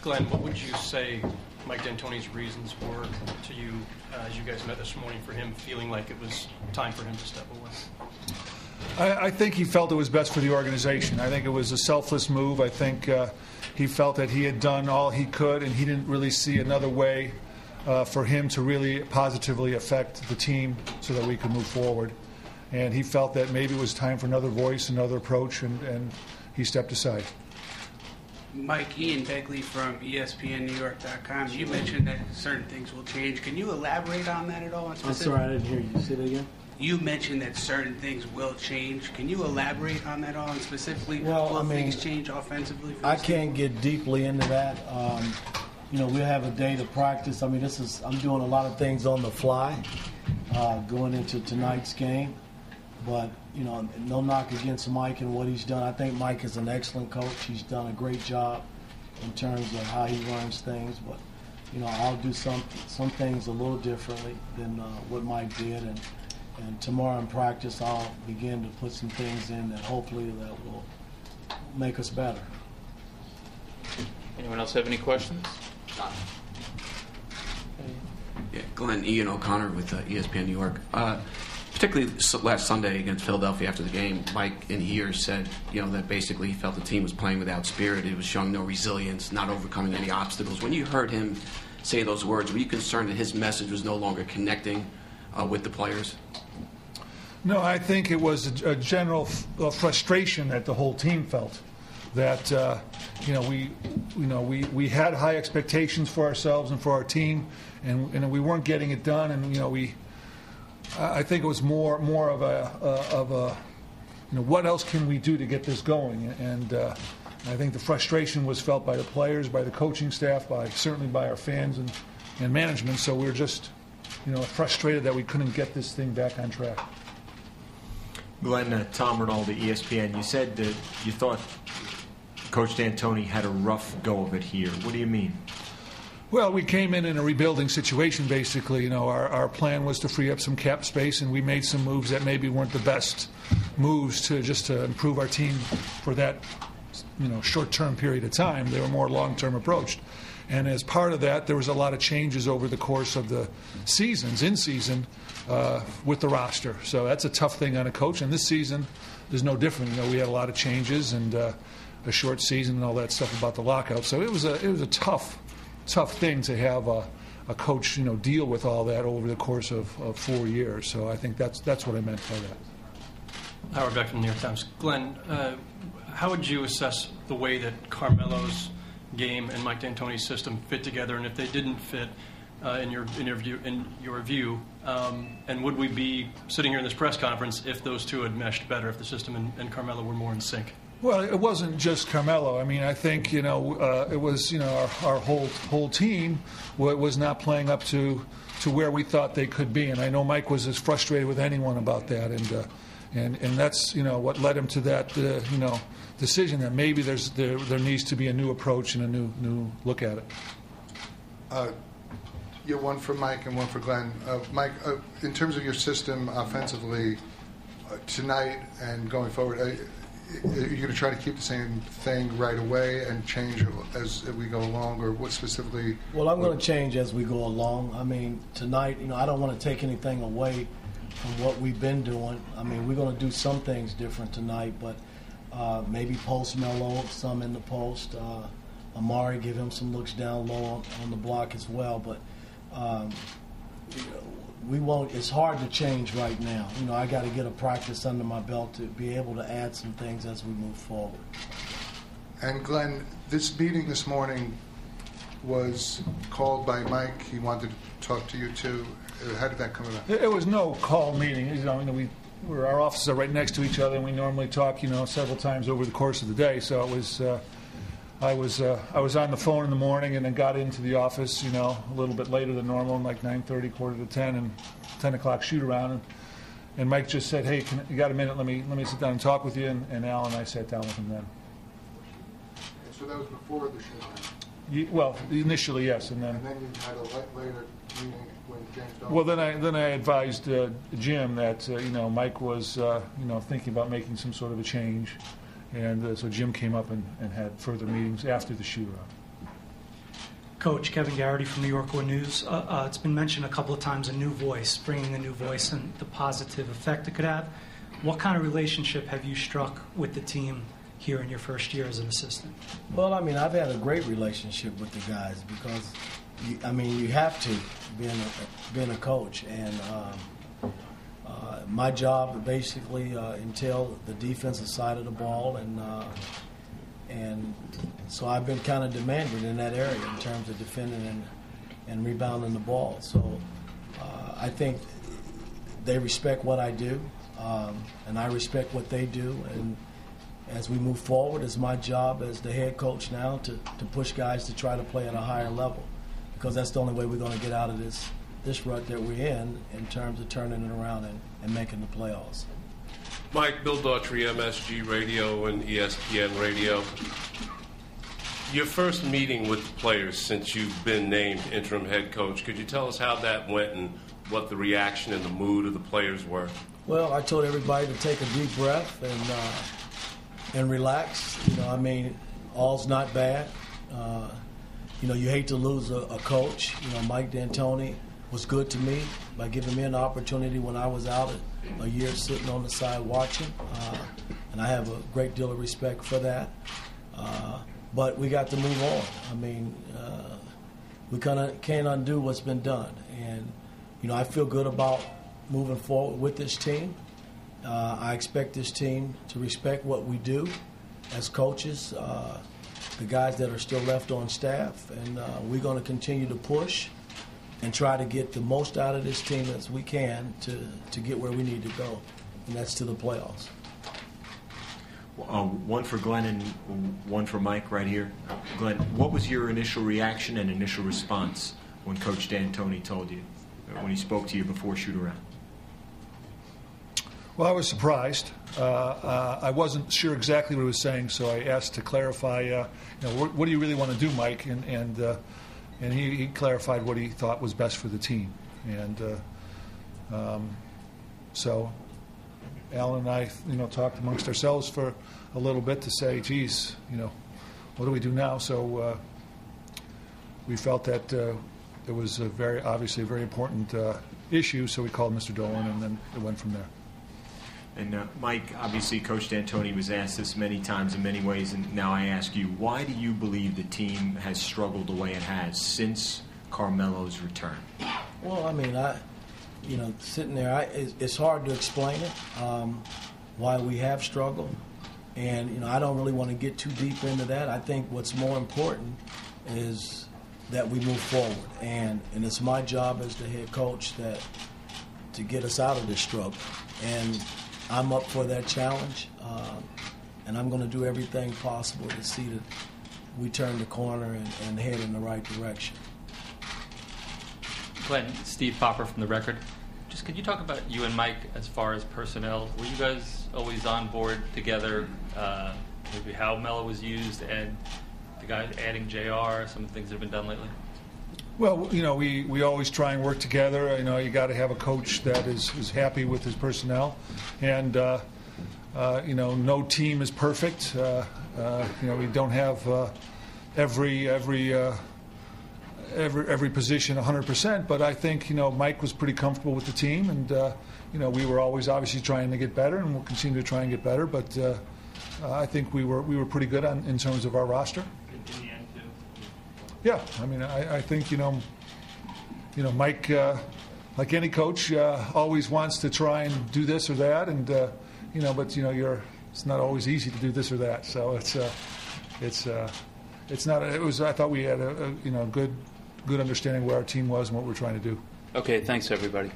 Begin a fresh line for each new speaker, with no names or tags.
Glenn, what would you say Mike D'Antoni's reasons were to you as you guys met this morning for him feeling like it was time for him to step away?
I think he felt it was best for the organization. I think it was a selfless move. I think he felt that he had done all he could, and he didn't really see another way for him to really positively affect the team so that we could move forward. And he felt that maybe it was time for another voice, another approach, and he stepped aside.
Mike, Ian Begley from ESPNNewYork.com. You mentioned that certain things will change. Can you elaborate on that at all?
I'm sorry, I didn't hear you. Say that again?
You mentioned that certain things will change. Can you elaborate on that all, and specifically will things change offensively?
I can't get deeply into that. We have a day to practice. I'm doing a lot of things on the fly going into tonight's game. But, no knock against Mike and what he's done. I think Mike is an excellent coach. He's done a great job in terms of how he runs things. But, I'll do some things a little differently than what Mike did. And tomorrow in practice, I'll begin to put some things in that hopefully that will make us better.
Anyone else have any questions?
Yeah, Glenn, Ian O'Connor with ESPN New York. Particularly last Sunday against Philadelphia after the game, Mike in here said, that basically he felt the team was playing without spirit. It was showing no resilience, not overcoming any obstacles. When you heard him say those words, were you concerned that his message was no longer connecting with the players?
No, I think it was a general frustration that the whole team felt. That we had high expectations for ourselves and for our team, and we weren't getting it done. And I think it was more of a what else can we do to get this going? And I think the frustration was felt by the players, by the coaching staff, certainly by our fans and management. So we were just frustrated that we couldn't get this thing back on track.
Glenn, Tom Rinaldi, ESPN. You said that you thought Coach D'Antoni had a rough go of it here. What do you mean?
Well, we came in a rebuilding situation, basically. Our plan was to free up some cap space, and we made some moves that maybe weren't the best moves to improve our team for that short-term period of time. They were more long-term approached. And as part of that, there was a lot of changes over the course of the seasons, in season, with the roster. So that's a tough thing on a coach. And this season is no different. We had a lot of changes and a short season and all that stuff about the lockout. So it was a tough thing to have a coach, deal with all that over the course of 4 years. So I think that's what I meant by that.
Howard Beck from the New York Times. Glenn, how would you assess the way that Carmelo's game and Mike D'Antoni's system fit together, and if they didn't fit in your view, and would we be sitting here in this press conference if those two had meshed better, if the system and Carmelo were more in sync?
Well, it wasn't just Carmelo. I mean, I think it was our whole team was not playing up to where we thought they could be, and I know Mike was as frustrated with anyone about that, and that's what led him to that decision that maybe there needs to be a new approach and a new look at it.
One for Mike and one for Glenn. Mike, in terms of your system offensively tonight and going forward, are you going to try to keep the same thing right away and change as we go along, or what specifically?
Well, I'm going to change as we go along. I mean, tonight, I don't want to take anything away from what we've been doing. I mean, we're going to do some things different tonight, but maybe post Melo, some in the post. Amari, give him some looks down low on the block as well. But we won't. It's hard to change right now. I got to get a practice under my belt to be able to add some things as we move forward.
And Glenn, this meeting this morning was called by Mike. He wanted to talk to you too. How did that come about?
It was no call meeting. Our offices are right next to each other, and we normally talk, several times over the course of the day. So it was. I was on the phone in the morning, and then got into the office, a little bit later than normal, like 9:30, quarter to 10, and 10 o'clock shoot around. And Mike just said, "Hey, you got a minute? Let me sit down and talk with you." And Al and I sat down with him then.
So that was before the shoot.
Well, initially yes, and then.
And then you had a later meeting when James Dolan.
Well, then I advised Jim that Mike was thinking about making some sort of a change. And so Jim came up and had further meetings after the shoot-around.
Coach Kevin Garrity from New York News. It's been mentioned a couple of times, a new voice, bringing a new voice and the positive effect it could have. What kind of relationship have you struck with the team here in your first year as an assistant?
Well, I mean, I've had a great relationship with the guys because, you have to, being a coach. And my job basically entailed the defensive side of the ball, and so I've been kind of demanding in that area in terms of defending and rebounding the ball. So I think they respect what I do, and I respect what they do. And as we move forward, it's my job as the head coach now to push guys to try to play at a higher level, because that's the only way we're going to get out of this rut that we're in terms of turning it around and making the playoffs.
Mike, Bill Daughtry, MSG Radio and ESPN Radio. Your first meeting with the players since you've been named interim head coach, could you tell us how that went and what the reaction and the mood of the players were?
Well, I told everybody to take a deep breath and relax. All's not bad. You hate to lose a coach. Mike D'Antoni was good to me by giving me an opportunity when I was out a year sitting on the side watching, and I have a great deal of respect for that. But we got to move on. We can't undo what's been done, and I feel good about moving forward with this team. I expect this team to respect what we do as coaches, the guys that are still left on staff, and we're going to continue to push and try to get the most out of this team as we can to get where we need to go, and that's to the playoffs.
One for Glen and one for Mike right here. Glen, what was your initial reaction and initial response when Coach D'Antoni told you, when he spoke to you before shoot-around?
Well, I was surprised. I wasn't sure exactly what he was saying, so I asked to clarify, what do you really want to do, Mike? And he clarified what he thought was best for the team. And so Alan and I, talked amongst ourselves for a little bit to say, geez, what do we do now? So we felt that it was obviously a very important issue, so we called Mr. Dolan, and then it went from there.
And Mike, obviously Coach D'Antoni was asked this many times in many ways, and now I ask you, why do you believe the team has struggled the way it has since Carmelo's return?
Well, sitting there, it's hard to explain it, why we have struggled. And, I don't really want to get too deep into that. I think what's more important is that we move forward. And it's my job as the head coach to get us out of this struggle. And I'm up for that challenge, and I'm going to do everything possible to see that we turn the corner and head in the right direction.
Glen, Steve Popper from The Record. Just could you talk about you and Mike as far as personnel? Were you guys always on board together? Maybe how Melo was used and the guys adding JR, some of the things that have been done lately?
Well, we always try and work together. You got to have a coach that is happy with his personnel, and no team is perfect. We don't have every position 100%, but I think Mike was pretty comfortable with the team, and we were always obviously trying to get better, and we'll continue to try and get better. But I think we were pretty good in terms of our roster. Yeah, I think Mike, like any coach, always wants to try and do this or that, and but it's not always easy to do this or that. So it's not. It was. I thought we had a good understanding where our team was and what we're trying to do.
Okay, thanks everybody.